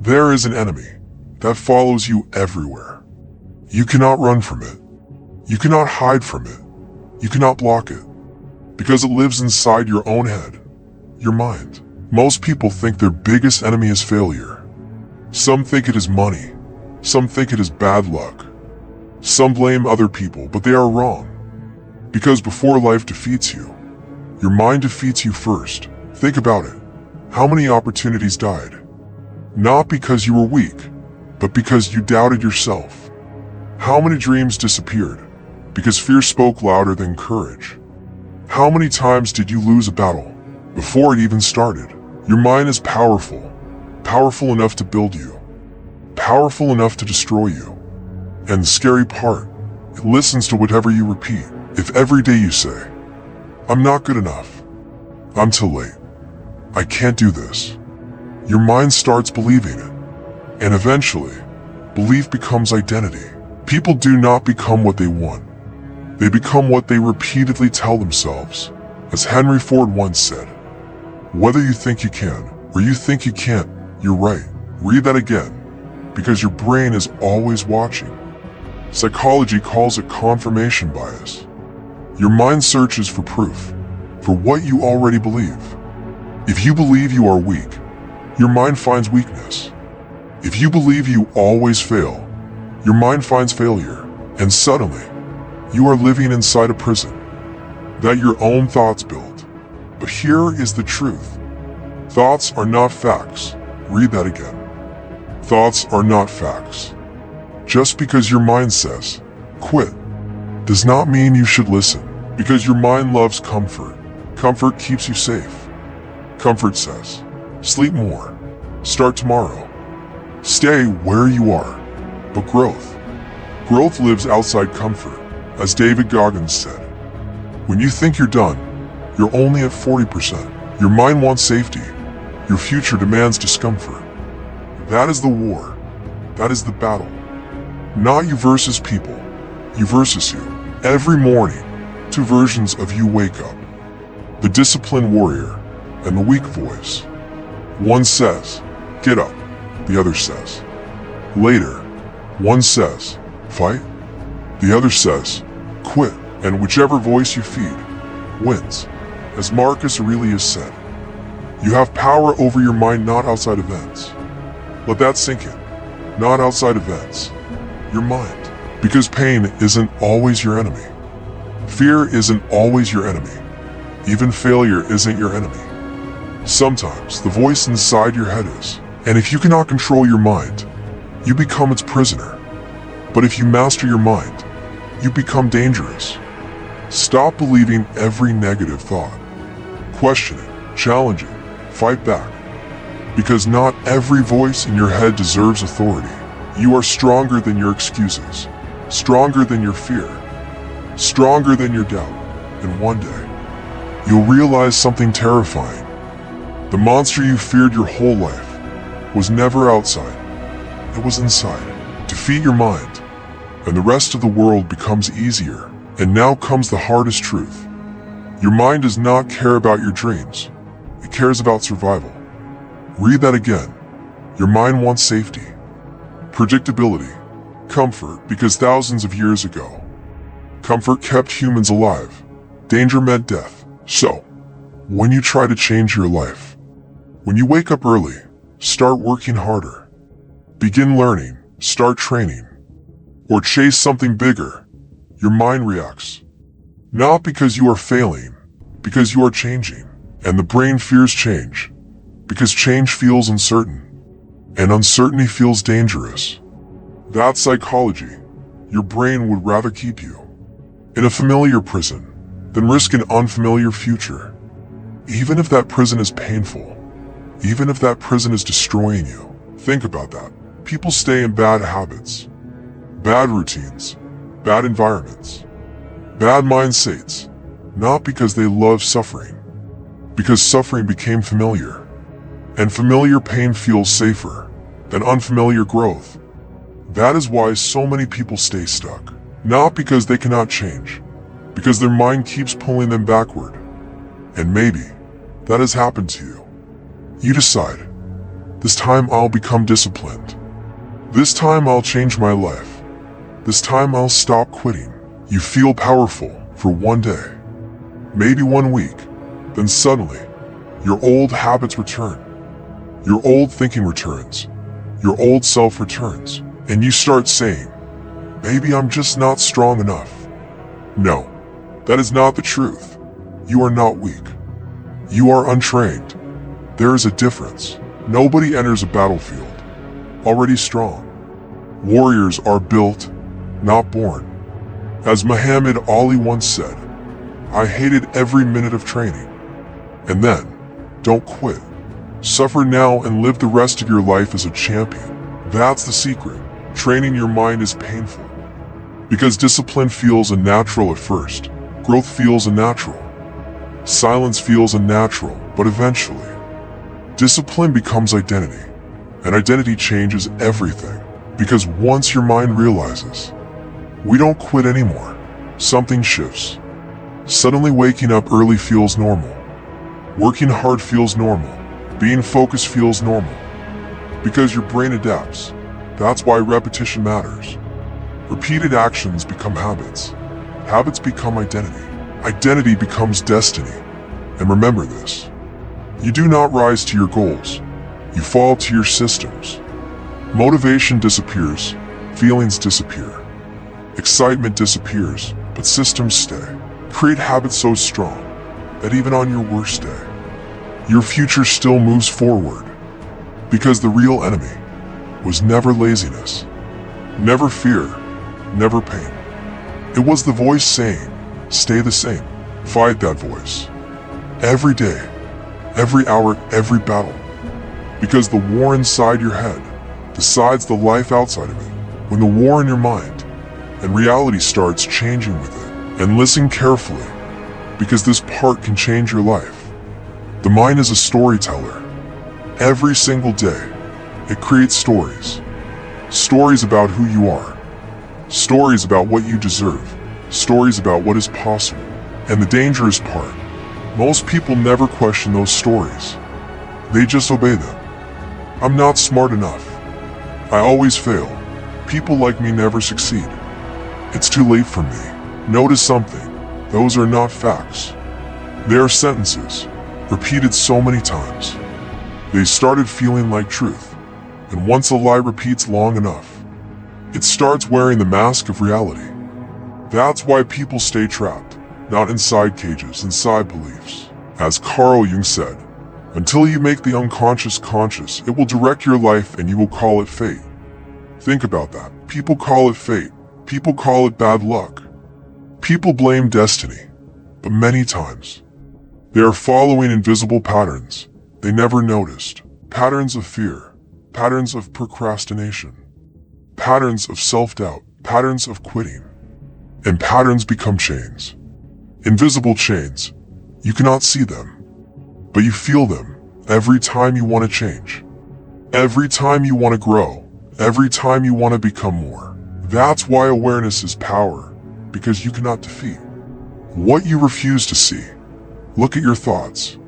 There is an enemy that follows you everywhere. You cannot run from it. You cannot hide from it. You cannot block it. Because it lives inside your own head, your mind. Most people think their biggest enemy is failure. Some think it is money. Some think it is bad luck. Some blame other people, but they are wrong. Because before life defeats you, your mind defeats you first. Think about it. How many opportunities died? Not because you were weak, but because you doubted yourself. How many dreams disappeared? Because fear spoke louder than courage. How many times did you lose a battle before it even started? Your mind is powerful. Powerful enough to build you. Powerful enough to destroy you. And the scary part, it listens to whatever you repeat. If every day you say, "I'm not good enough. I'm too late. I can't do this," your mind starts believing it. And eventually, belief becomes identity. People do not become what they want. They become what they repeatedly tell themselves. As Henry Ford once said, "Whether you think you can or you think you can't, you're right." Read that again, because your brain is always watching. Psychology calls it confirmation bias. Your mind searches for proof, for what you already believe. If you believe you are weak, your mind finds weakness. If you believe you always fail, your mind finds failure. And suddenly, you are living inside a prison that your own thoughts build. But here is the truth. Thoughts are not facts. Read that again. Thoughts are not facts. Just because your mind says, "Quit," does not mean you should listen. Because your mind loves comfort. Comfort keeps you safe. Comfort says, "Sleep more. Start tomorrow. Stay where you are." But growth lives outside comfort. As David Goggins said, "When you think you're done, you're only at 40%. Your mind wants safety. Your future demands discomfort." That is the war. That is the battle. Not you versus people. You versus you. Every morning, two versions of you wake up. The disciplined warrior and the weak voice. One says, "Get up." The other says, "Later." One says, "Fight." The other says, "Quit." And whichever voice you feed, wins. As Marcus Aurelius said, you have power over your mind, not outside events. Let that sink in. Not outside events. Your mind. Because pain isn't always your enemy. Fear isn't always your enemy. Even failure isn't your enemy. Sometimes the voice inside your head is. And if you cannot control your mind, you become its prisoner. But if you master your mind, you become dangerous. Stop believing every negative thought. Question it, challenge it, fight back. Because not every voice in your head deserves authority. You are stronger than your excuses, stronger than your fear, stronger than your doubt. And one day, you'll realize something terrifying. The monster you feared your whole life was never outside. It was inside. Defeat your mind, and the rest of the world becomes easier. And now comes the hardest truth. Your mind does not care about your dreams. It cares about survival. Read that again. Your mind wants safety, predictability, comfort, because thousands of years ago, comfort kept humans alive. Danger meant death. So, when you try to change your life, when you wake up early, start working harder, begin learning, start training, or chase something bigger, your mind reacts. Not because you are failing, because you are changing. And the brain fears change, because change feels uncertain, and uncertainty feels dangerous. That's psychology. Your brain would rather keep you in a familiar prison than risk an unfamiliar future. Even if that prison is painful, even if that prison is destroying you. Think about that. People stay in bad habits, bad routines, bad environments, bad mindsates, not because they love suffering, because suffering became familiar, and familiar pain feels safer than unfamiliar growth. That is why so many people stay stuck, not because they cannot change, because their mind keeps pulling them backward. And maybe that has happened to you. You decide, This time I'll become disciplined. This time I'll change my life. This time I'll stop quitting. You feel powerful for one day, maybe 1 week, then suddenly, your old habits return. Your old thinking returns. Your old self returns. And you start saying, maybe I'm just not strong enough. No, that is not the truth. You are not weak. You are untrained. There is a difference. Nobody enters a battlefield already strong. Warriors are built, not born. As Muhammad Ali once said, I hated every minute of training. And then, don't quit. Suffer now and live the rest of your life as a champion. That's the secret. Training your mind is painful. Because discipline feels unnatural at first. Growth feels unnatural. Silence feels unnatural, but eventually, discipline becomes identity. And identity changes everything. Because once your mind realizes, we don't quit anymore, something shifts. Suddenly waking up early feels normal. Working hard feels normal. Being focused feels normal. Because your brain adapts. That's why repetition matters. Repeated actions become habits. Habits become identity. Identity becomes destiny. And remember this. You do not rise to your goals. You fall to your systems. Motivation disappears. Feelings disappear. Excitement disappears, but systems stay. Create habits so strong that even on your worst day, your future still moves forward. Because the real enemy was never laziness, never fear, never pain. It was the voice saying, stay the same. Fight that voice. Every day, every hour, every battle. Because the war inside your head decides the life outside of it. When the war in your mind and reality starts changing with it. And listen carefully, because this part can change your life. The mind is a storyteller. Every single day, it creates stories. Stories about who you are. Stories about what you deserve. Stories about what is possible. And the dangerous part, most people never question those stories. They just obey them. I'm not smart enough. I always fail. People like me never succeed. It's too late for me. Notice something. Those are not facts. They are sentences, repeated so many times. They started feeling like truth. And once a lie repeats long enough, it starts wearing the mask of reality. That's why people stay trapped, not inside cages, inside beliefs. As Carl Jung said, until you make the unconscious conscious, it will direct your life and you will call it fate. Think about that. People call it fate. People call it bad luck. People blame destiny, but many times, they are following invisible patterns they never noticed. Patterns of fear, patterns of procrastination, patterns of self-doubt, patterns of quitting. And patterns become chains. Invisible chains. You cannot see them, but you feel them every time you want to change. Every time you want to grow. Every time you want to become more. That's why awareness is power. Because you cannot defeat what you refuse to see. Look at your thoughts.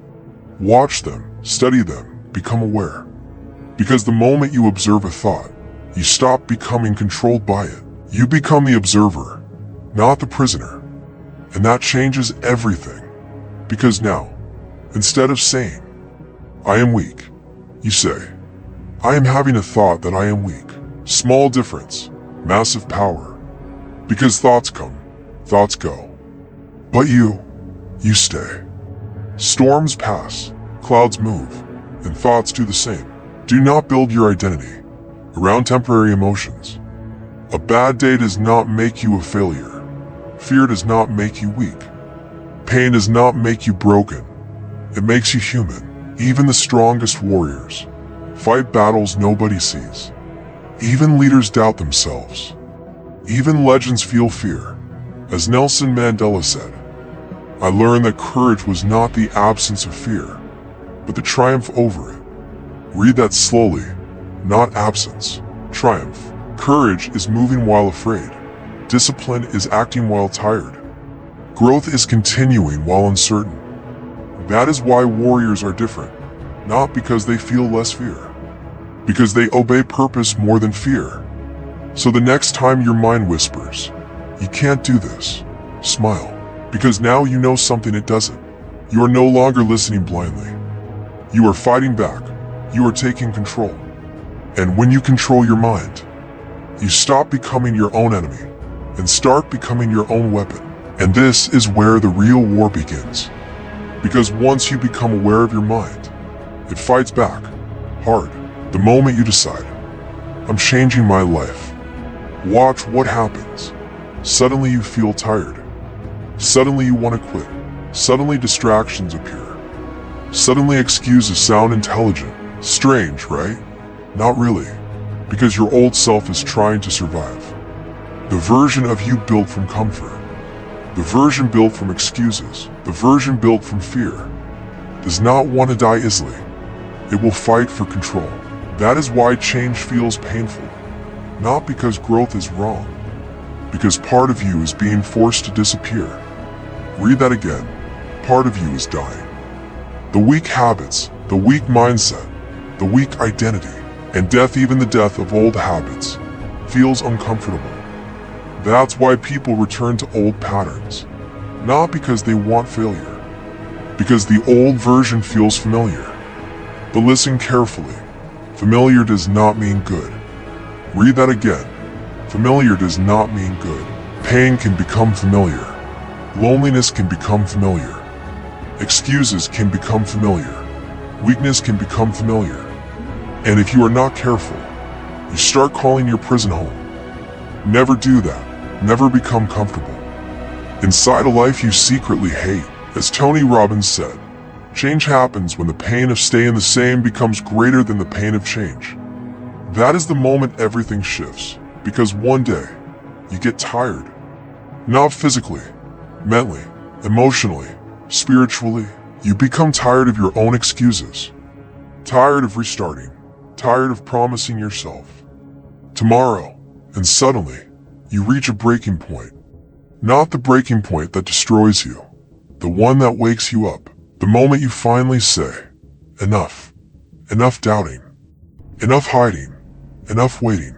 Watch them, study them, become aware. Because the moment you observe a thought, you stop becoming controlled by it. You become the observer, not the prisoner. And that changes everything. Because now, instead of saying, I am weak, you say, I am having a thought that I am weak. Small difference, massive power. Because thoughts come, thoughts go. But you stay. Storms pass, clouds move, and thoughts do the same. Do not build your identity around temporary emotions. A bad day does not make you a failure. Fear does not make you weak. Pain does not make you broken. It makes you human. Even the strongest warriors fight battles nobody sees. Even leaders doubt themselves. Even legends feel fear. As Nelson Mandela said, I learned that courage was not the absence of fear, but the triumph over it. Read that slowly. Not absence, triumph. Courage is moving while afraid. Discipline is acting while tired. Growth is continuing while uncertain. That is why warriors are different, not because they feel less fear, because they obey purpose more than fear. So the next time your mind whispers, "You can't do this," smile, because now you know something it doesn't. You are no longer listening blindly. You are fighting back. You are taking control. And when you control your mind, you stop becoming your own enemy and start becoming your own weapon. And this is where the real war begins. Because once you become aware of your mind, it fights back, hard. The moment you decide, "I'm changing my life," watch what happens. Suddenly you feel tired. Suddenly you want to quit. Suddenly distractions appear. Suddenly excuses sound intelligent. Strange, right? Not really, because your old self is trying to survive. The version of you built from comfort, the version built from excuses, the version built from fear, does not want to die easily. It will fight for control. That is why change feels painful. Not because growth is wrong, because part of you is being forced to disappear. Read that again. Part of you is dying. The weak habits, the weak mindset, the weak identity, and death, even the death of old habits, feels uncomfortable. That's why people return to old patterns. Not because they want failure, because the old version feels familiar. But listen carefully. Familiar does not mean good. Read that again. Familiar does not mean good. Pain can become familiar. Loneliness can become familiar. Excuses can become familiar. Weakness can become familiar. And if you are not careful, you start calling your prison home. Never do that. Never become comfortable inside a life you secretly hate. As Tony Robbins said, change happens when the pain of staying the same becomes greater than the pain of change. That is the moment everything shifts, because one day, you get tired. Not physically, mentally, emotionally, spiritually. You become tired of your own excuses. Tired of restarting. Tired of promising yourself tomorrow. And suddenly, you reach a breaking point. Not the breaking point that destroys you. The one that wakes you up. The moment you finally say, enough. Enough doubting. Enough hiding. Enough waiting.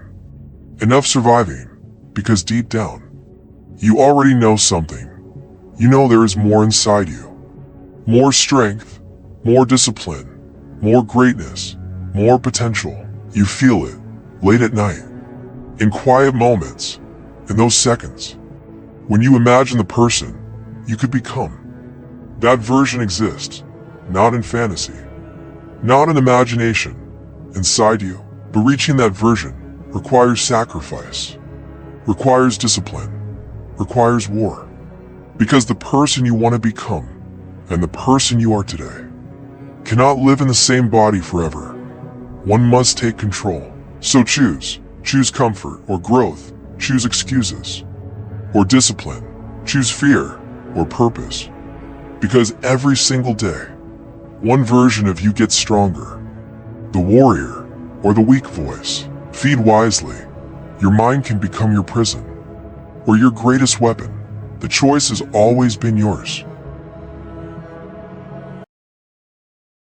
Enough surviving. Because deep down, you already know something. You know there is more inside you. More strength. More discipline. More greatness. More potential. You feel it, late at night. In quiet moments. In those seconds. When you imagine the person you could become. That version exists, not in fantasy, not in imagination, inside you. But reaching that version requires sacrifice, requires discipline, requires war. Because the person you want to become and the person you are today cannot live in the same body forever. One must take control. So choose. Choose comfort or growth. Choose excuses or discipline. Choose fear or purpose. Because every single day, one version of you gets stronger. The warrior or the weak voice. Feed wisely. Your mind can become your prison or your greatest weapon. The choice has always been yours.